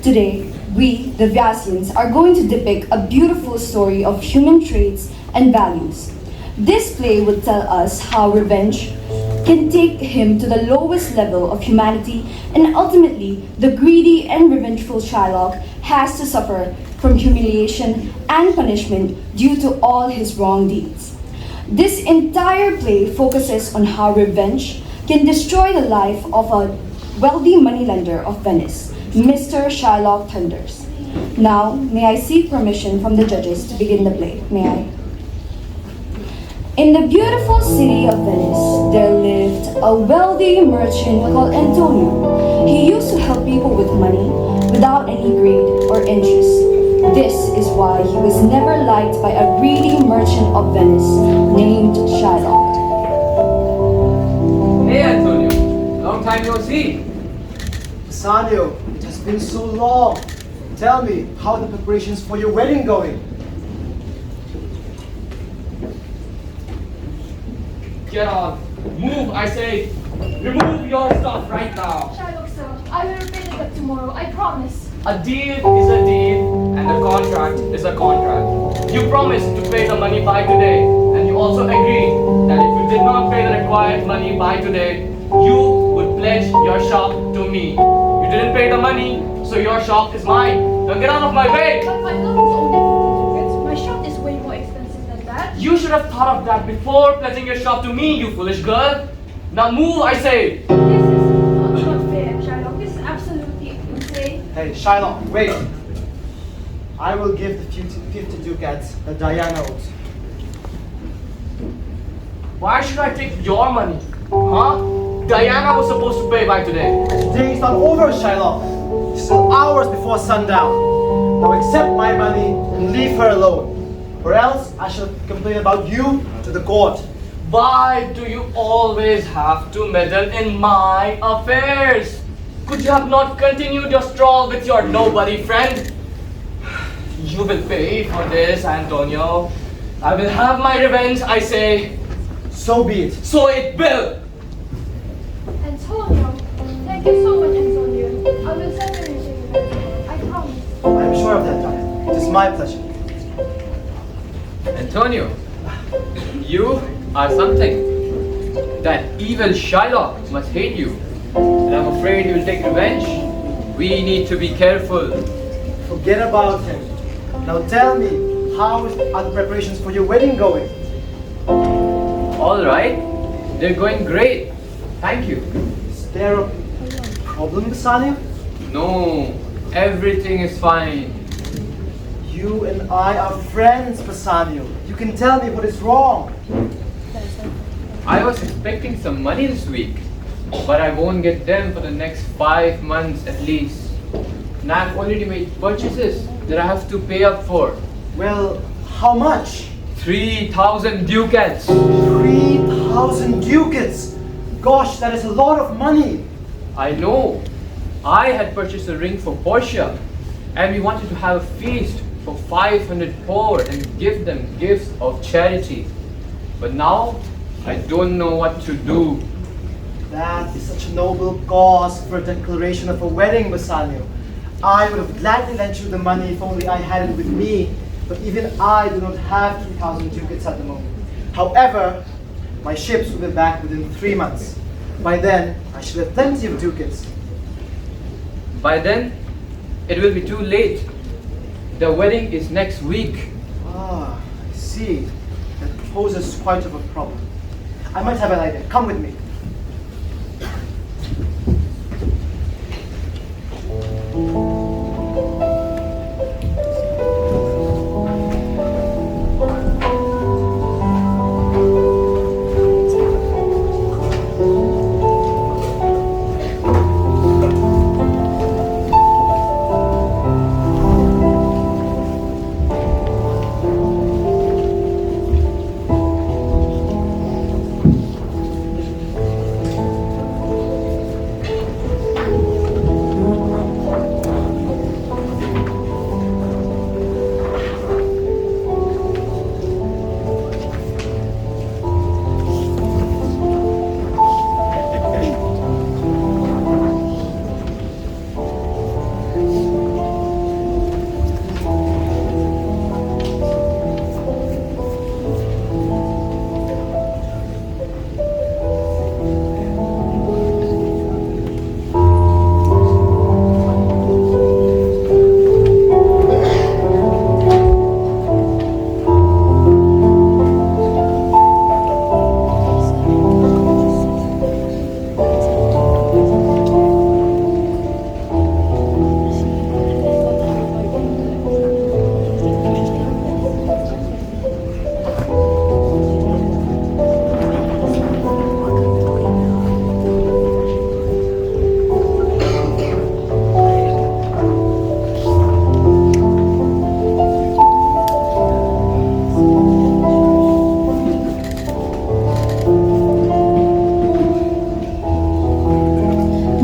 Today, we, the Vyasians, are going to depict a beautiful story of human traits and values. This play will tell us how revenge can take him to the lowest level of humanity, and ultimately, the greedy and revengeful Shylock has to suffer from humiliation and punishment due to all his wrong deeds. This entire play focuses on how revenge can destroy the life of a wealthy moneylender of Venice, Mr. Shylock Thunders. Now, may I seek permission from the judges to begin the play? May I? In the beautiful city of Venice, there lived a wealthy merchant called Antonio. He used to help people with money without any greed or interest. This is why he was never liked by a greedy merchant of Venice named Shylock. Hey Antonio, long time no see. Bassanio, it has been so long. Tell me, how are the preparations for your wedding going? Get on. Move, I say. Remove your stuff right now. Shylock, sir, I will repay the debt tomorrow, I promise. A deal is a deal and a contract is a contract. You promised to pay the money by today, and you also agreed that if you did not pay the required money by today, you would pledge your shop to me. You didn't pay the money, so your shop is mine. Now get out of my way! But my bill is only 50 tickets. My shop is way more expensive than that. You should have thought of that before pledging your shop to me, you foolish girl. Now move, I say. This is not fair, Shylock. This is absolutely insane. Hey, Shylock, wait. I will give the 50 ducats that Diana owes. Why should I take your money? Huh? Diana was supposed to pay by today. Today is not over, Shylock. It's still hours before sundown. Now accept my money and leave her alone. Or else I shall complain about you to the court. Why do you always have to meddle in my affairs? Could you have not continued your stroll with your nobody friend? You will pay for this, Antonio. I will have my revenge, I say. So be it. So it will. Antonio, thank you so much, Antonio. I will certainly pay you back. I promise. I am sure of that, Diana. It is my pleasure. Antonio, you are something. That evil Shylock must hate you. And I'm afraid he will take revenge. We need to be careful. Forget about him. Now tell me, how are the preparations for your wedding going? All right, they're going great. Thank you. Is there a problem, Bassanio? No, everything is fine. You and I are friends, Bassanio. You can tell me what is wrong. I was expecting some money this week, but I won't get them for the next 5 months at least. And I've already made purchases that I have to pay up for. Well, how much? 3,000 ducats. 3,000 ducats! Gosh, that is a lot of money! I know. I had purchased a ring for Portia, and we wanted to have a feast for 500 poor and give them gifts of charity. But now, I don't know what to do. That is such a noble cause for a declaration of a wedding, Bassanio. I would have gladly lent you the money if only I had it with me, but even I do not have 3,000 ducats at the moment. However, my ships will be back within 3 months. By then, I should have plenty of ducats. By then, it will be too late. The wedding is next week. Ah, I see. That poses quite of a problem. I might have an idea. Come with me.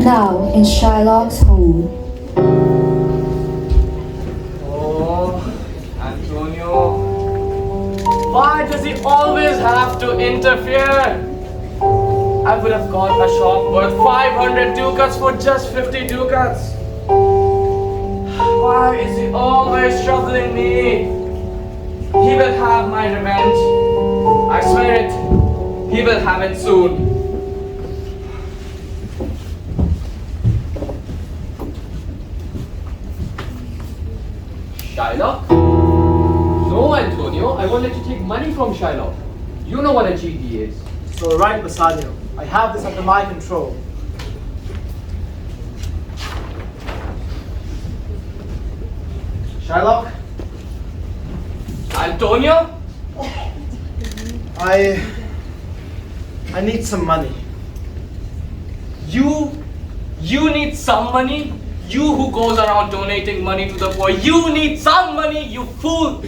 Now in Shylock's home. Oh, Antonio. Why does he always have to interfere? I would have got a shop worth 500 ducats for just 50 ducats. Why is he always troubling me? He will have my revenge. I swear it. He will have it soon. Shylock? No, Antonio, I won't let you take money from Shylock. You know what a cheat he is. It's all right, Bassanio. I have this under my control. Shylock, Antonio? I need some money. You need some money? You who goes around donating money to the poor, you need some money, you fool!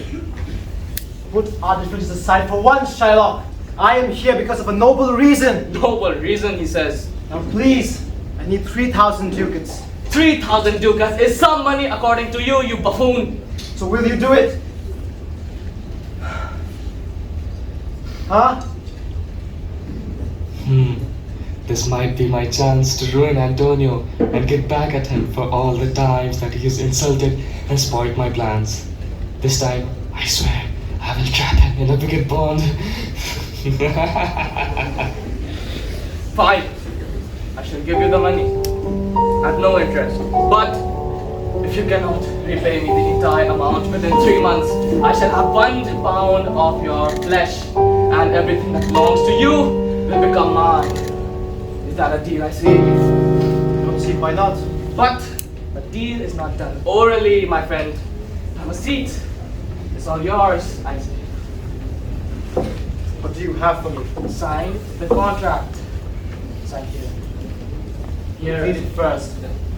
Put our differences aside for once, Shylock. I am here because of a noble reason. Noble reason, he says. Now please, I need 3,000 ducats. 3,000 ducats is some money according to you, you buffoon. So will you do it? Huh? This might be my chance to ruin Antonio and get back at him for all the times that he has insulted and spoiled my plans. This time, I swear, I will trap him in a wicked bond. Fine. I shall give you the money. At no interest. But if you cannot repay me the entire amount within 3 months, I shall have 1 pound of your flesh, and everything that belongs to you will become mine. Is that a deal, I see? Don't see why not. But the deal is not done orally, my friend. Have a seat. It's all yours, I see. What do you have for me? Sign the contract. Sign here. Here. Read it first.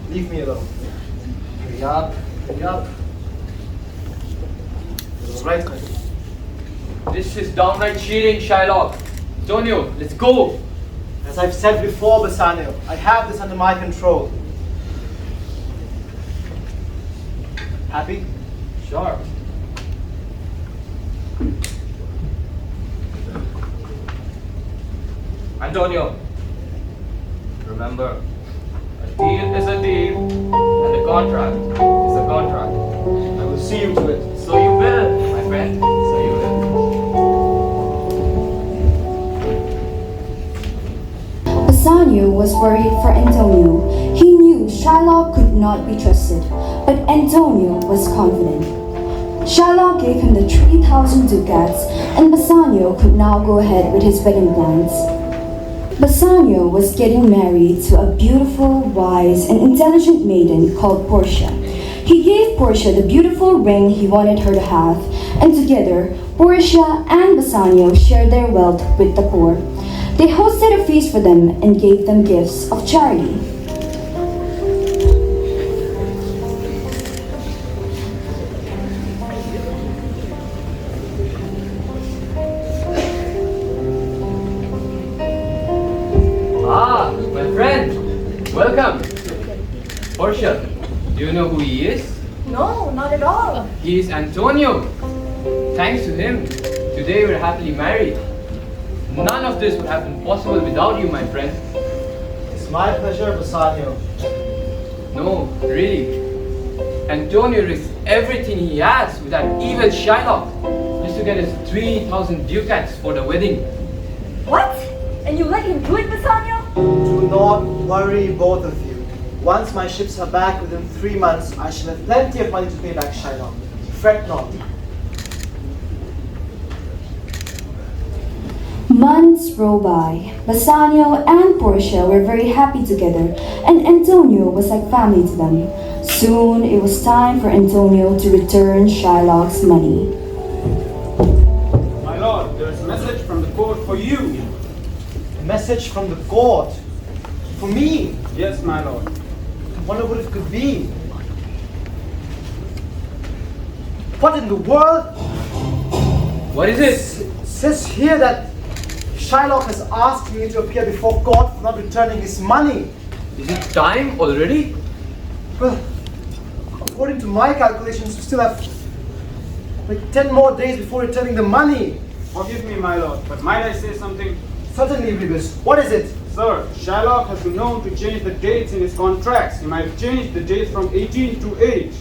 Leave me alone. Hurry up. Hurry up. It's all right, man. This is downright cheating, Shylock. Antonio, let's go. As I've said before, Bassanio, I have this under my control. Happy? Sure. Antonio, remember, a deal is a deal, and a contract is a contract. I will see you to it. So you will, my friend. So you will. Bassanio was worried for Antonio. He knew Shylock could not be trusted, but Antonio was confident. Shylock gave him the 3,000 ducats, and Bassanio could now go ahead with his wedding plans. Bassanio was getting married to a beautiful, wise, and intelligent maiden called Portia. He gave Portia the beautiful ring he wanted her to have, and together, Portia and Bassanio shared their wealth with the poor. They hosted a feast for them and gave them gifts of charity. Ah, my friend. Welcome. Portia, do you know who he is? No, not at all. He is Antonio. Thanks to him, today we're happily married. None of this would have been possible without you, my friend. It's my pleasure, Bassanio. No, really. Antonio risked everything he has with that evil Shylock just to get his 3,000 ducats for the wedding. What? And you let him do it, Bassanio? Do not worry, both of you. Once my ships are back within 3 months, I shall have plenty of money to pay back Shylock. Fret not. Months rolled by. Bassanio and Portia were very happy together, and Antonio was like family to them. Soon it was time for Antonio to return Shylock's money. My lord, there is a message from the court for you. A message from the court. For me. Yes, my lord. I wonder what it could be. What in the world? What is it? It says here that Shylock has asked me to appear before God for not returning his money. Is it time already? Well, according to my calculations, we still have like 10 more days before returning the money. Forgive me, my lord, but might I say something? Certainly, Vyas. What is it? Sir, Shylock has been known to change the dates in his contracts. He might have changed the dates from 18 to 8.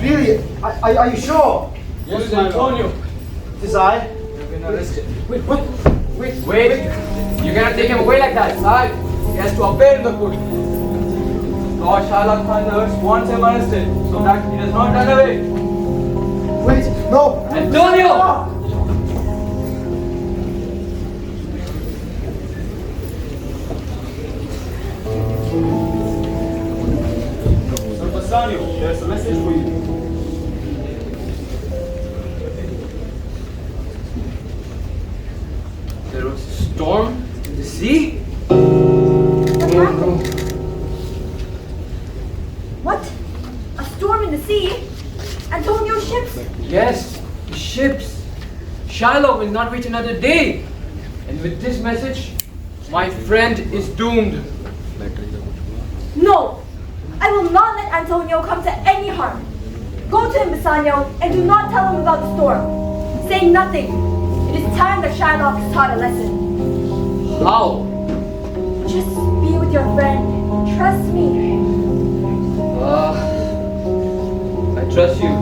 Really? Are you sure? Yes, my lord. It is I. You've been arrested. Wait, what? Wait. Wait! You cannot take him away like that, sir. He has to appear in the court. Lord Shylock Thunders wants him arrested so that he does not run away. Wait, no! Antonio! Sir Bassanio, there's a message for you. There was a storm in the sea? What? A storm in the sea? Antonio's ships? Yes, the ships. Shylock will not reach another day. And with this message, my friend is doomed. No! I will not let Antonio come to any harm. Go to him, Bassanio, and do not tell him about the storm. Say nothing. It is time that Shylock is taught a lesson. How? Just be with your friend. Trust me. I trust you.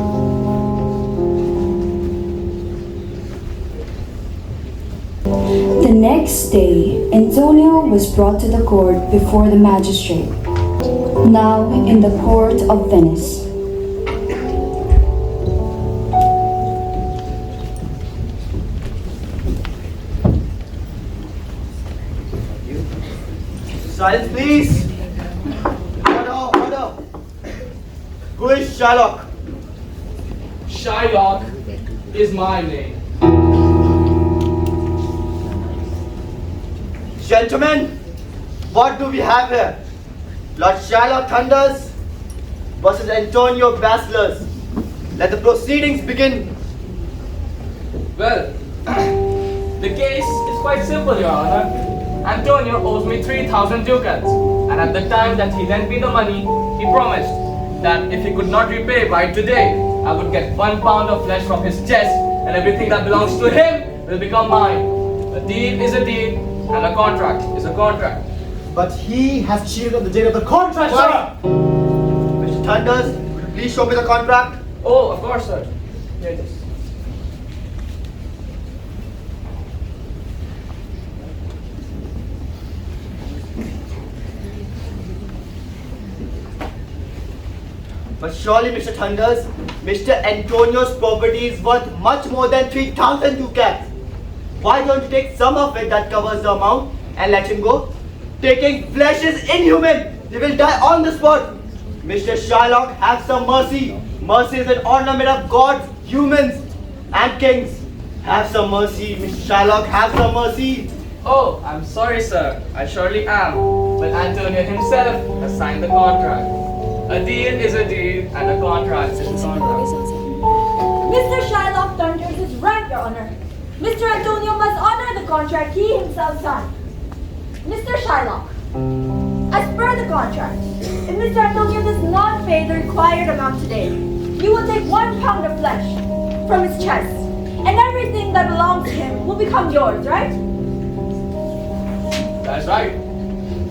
The next day, Antonio was brought to the court before the magistrate, now in the port of Venice. Silence, please! Order! Who is Shylock? Shylock is my name. Gentlemen, what do we have here? Lord Shylock Thunders versus Antonio Basileus. Let the proceedings begin. Well, the case is quite simple, Your Honor. Antonio owes me 3,000 ducats, and at the time that he lent me the money, he promised that if he could not repay by today, I would get 1 pound of flesh from his chest, and everything that belongs to him will become mine. A deed is a deed, and a contract is a contract. But he has cheated on the date of the contract, sir! Mr. Thunders, would you please show me the contract? Oh, of course, sir. Here it is. But surely, Mr. Thunders, Mr. Antonio's property is worth much more than 3,000 ducats. Why don't you take some of it that covers the amount and let him go? Taking flesh is inhuman. He will die on the spot. Mr. Shylock, have some mercy. Mercy is an ornament of gods, humans, and kings. Have some mercy, Mr. Shylock, have some mercy. Oh, I'm sorry, sir. I surely am. But Antonio himself has signed the contract. A deal is a deal, and a contract is a contract. Mr. Shylock Thunders is right, Your Honor. Mr. Antonio must honor the contract he himself signed. Mr. Shylock, as per the contract, if Mr. Antonio does not pay the required amount today, you will take 1 pound of flesh from his chest, and everything that belongs to him will become yours, right? That's right.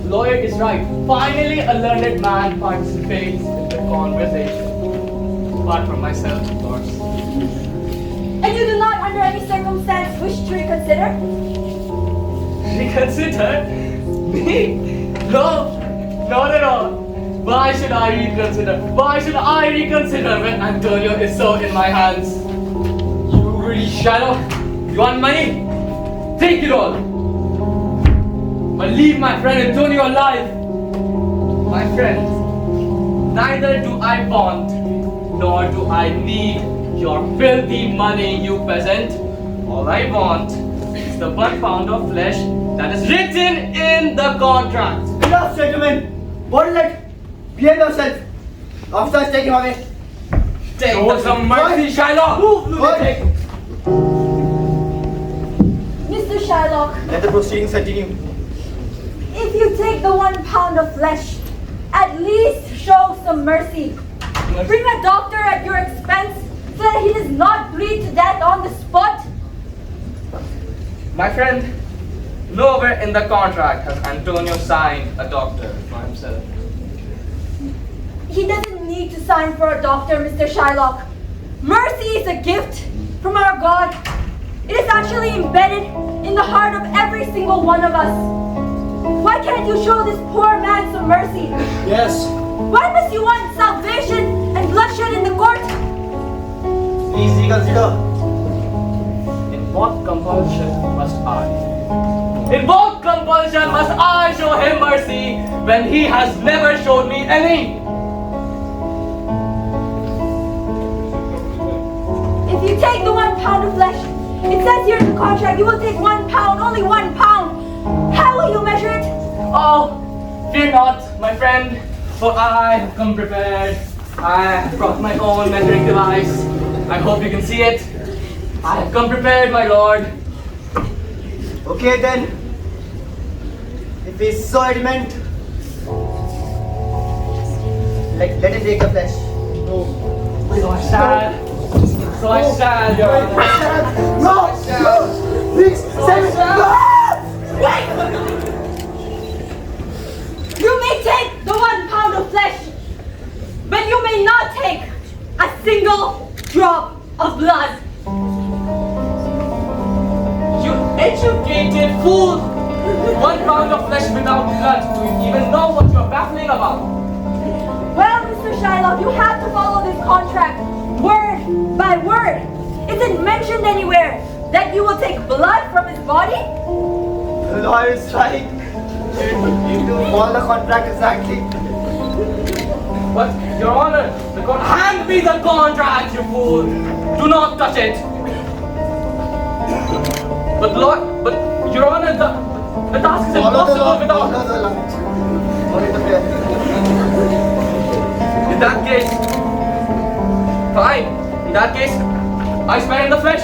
Lawyer is right. Finally, a learned man participates in the conversation. Apart from myself, of course. And you do not, under any circumstance, wish to reconsider? Reconsider? Me? No, not at all. Why should I reconsider? Why should I reconsider when Antonio is so in my hands? You really Shylock? You want money? Take it all. But leave my friend Antonio alive. My friend, neither do I want, nor do I need your filthy money, you peasant. All I want is the 1 pound of flesh that is written in the contract. Enough, gentlemen. What is it? Behave yourself. Officers, take him away. Take Show the some mercy, Shylock. Move, lunatic. Mr. Shylock, Let the proceedings continue. if you take the 1 £1 of flesh. At least show some mercy. Bring a doctor at your expense so that he does not bleed to death on the spot. My friend, nowhere in the contract has Antonio signed a doctor for himself. He doesn't need to sign for a doctor, Mr. Shylock. Mercy is a gift from our God. It is actually embedded in the heart of every single one of us. Why can't you show this poor man some mercy? Yes. Why must you want salvation and bloodshed in the court? Please reconsider. In what compulsion must I? In what compulsion must I show him mercy when he has never showed me any? If you take the £1 of flesh, it says here in the contract you will take £1, only £1. How will you measure it? Oh, fear not, my friend, for I have come prepared. I have brought my own measuring device. I hope you can see it. I have come prepared, my lord. Okay then. If he's so adamant, let him take the flesh. So I shall. So I shall, your honor. No! Please, save it! You may take the £1 of flesh, but you may not take a single drop of blood. You educated fool! 1 pound of flesh without blood. Do you even know what you're babbling about? Well, Mr. Shylock, you have to follow this contract word by word. Is it mentioned anywhere that you will take blood from his body? The lawyer is right. You do follow the contract exactly. But, your honor, hand me the contract, you fool! Do not touch it! But, Lord, but, your honor, the task is impossible without... Follow the law. Only the fair. In that case, fine. In that case, I spare him the flesh.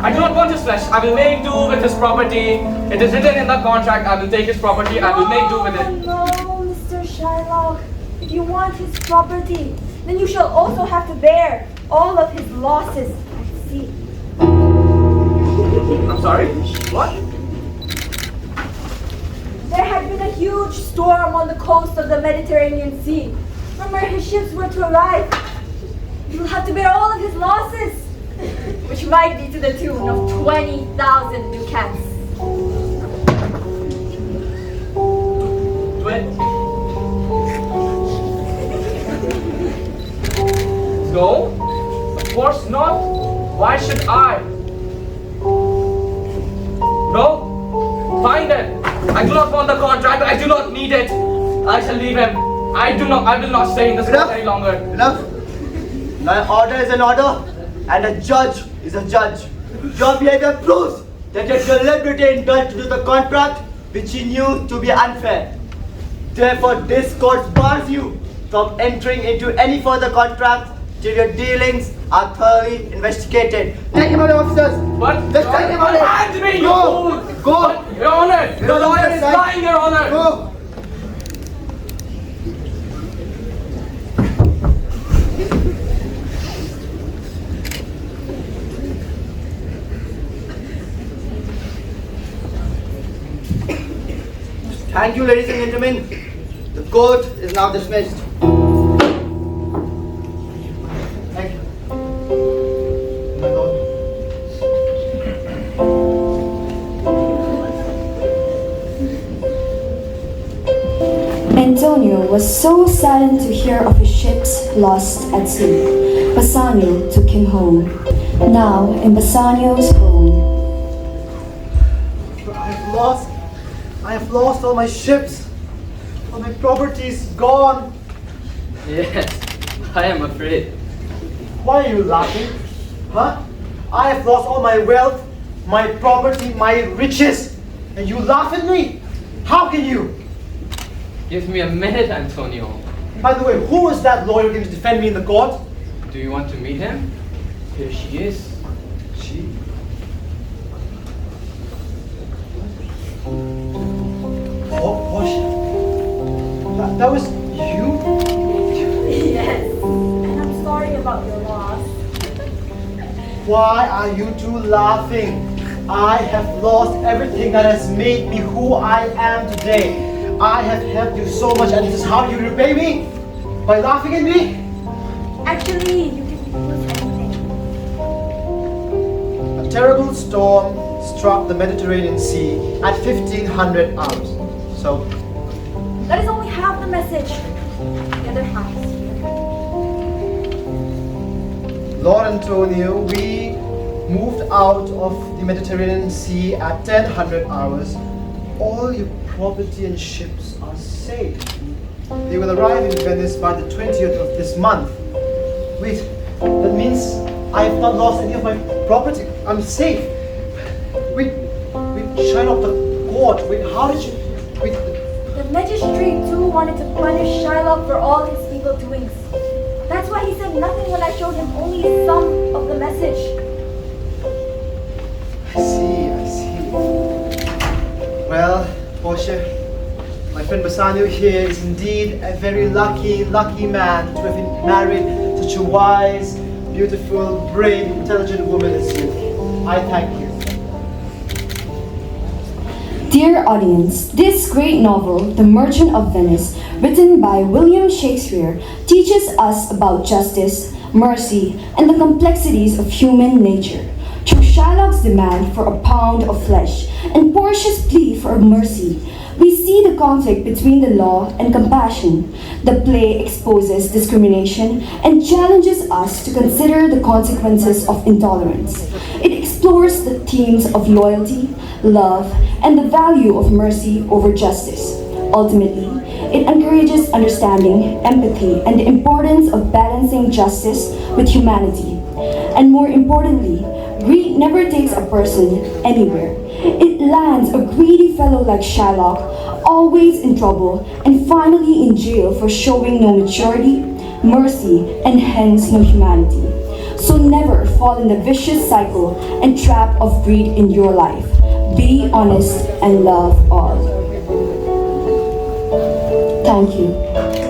I do not want his flesh. I will make do with his property. It is written in the contract. I will take his property. I will make do with it. No, Mr. Shylock. If you want his property, then you shall also have to bear all of his losses at sea. I'm sorry? What? There had been a huge storm on the coast of the Mediterranean Sea, from where his ships were to arrive. You'll have to bear all of his losses, which might be to the tune of 20,000 ducats. No? Of course not. Why should I? No? Fine then. I do not want the contract. I do not need it. I shall leave him. I will not stay in this court any longer. Enough. An order is an order, and a judge is a judge. Your behavior proves that you deliberately indulged to do the contract which you knew to be unfair. Therefore, this court bars you from entering into any further contract till your dealings are thoroughly investigated. Take him out, officers. What? Just take him out. Hand me, you Go. fool! Go. But, your honor, the lawyer is lying, your honor. Go. Thank you, ladies and gentlemen. The court is now dismissed. Thank you. My lord. Antonio was so saddened to hear of his ships lost at sea. Bassanio took him home. Now, in Bassanio's home, I have lost all my ships. All my property is gone. Yes, I am afraid. Why are you laughing? Huh? I have lost all my wealth, my property, my riches, and you laugh at me? How can you? Give me a minute, Antonio. By the way, who is that lawyer going to defend me in the court? Do you want to meet him? Here she is. She. Portia. That was you? Yes. And I'm sorry about your loss. Why are you two laughing? I have lost everything that has made me who I am today. I have helped you so much, and this is how you repay me? By laughing at me? Actually, you didn't lose anything. A terrible storm struck the Mediterranean Sea at 1500 hours. So, That is only half the message. The other half is here. Lord Antonio, we moved out of the Mediterranean Sea at 1000 hours. All your property and ships are safe. They will arrive in Venice by the 20th of this month. Wait, that means I have not lost any of my property. I'm safe. Wait, Shylock, the court. Wait, how did you? Wait. The magistrate too wanted to punish Shylock for all his evil doings. That's why he said nothing when I showed him only some of the message. I see. Well, Portia, my friend Bassanio here is indeed a very lucky man to have been married such a wise, beautiful, brave, intelligent woman as you. I thank you. Dear audience, this great novel, The Merchant of Venice, written by William Shakespeare, teaches us about justice, mercy, and the complexities of human nature. Through Shylock's demand for a pound of flesh and Portia's plea for mercy, we see the conflict between the law and compassion. The play exposes discrimination and challenges us to consider the consequences of intolerance. It explores the themes of loyalty, love, and the value of mercy over justice. Ultimately, it encourages understanding, empathy, and the importance of balancing justice with humanity. And more importantly, greed never takes a person anywhere. It lands a greedy fellow like Shylock, always in trouble and finally in jail for showing no maturity, mercy, and hence no humanity. So never fall in the vicious cycle and trap of greed in your life. Be honest and love all. Thank you.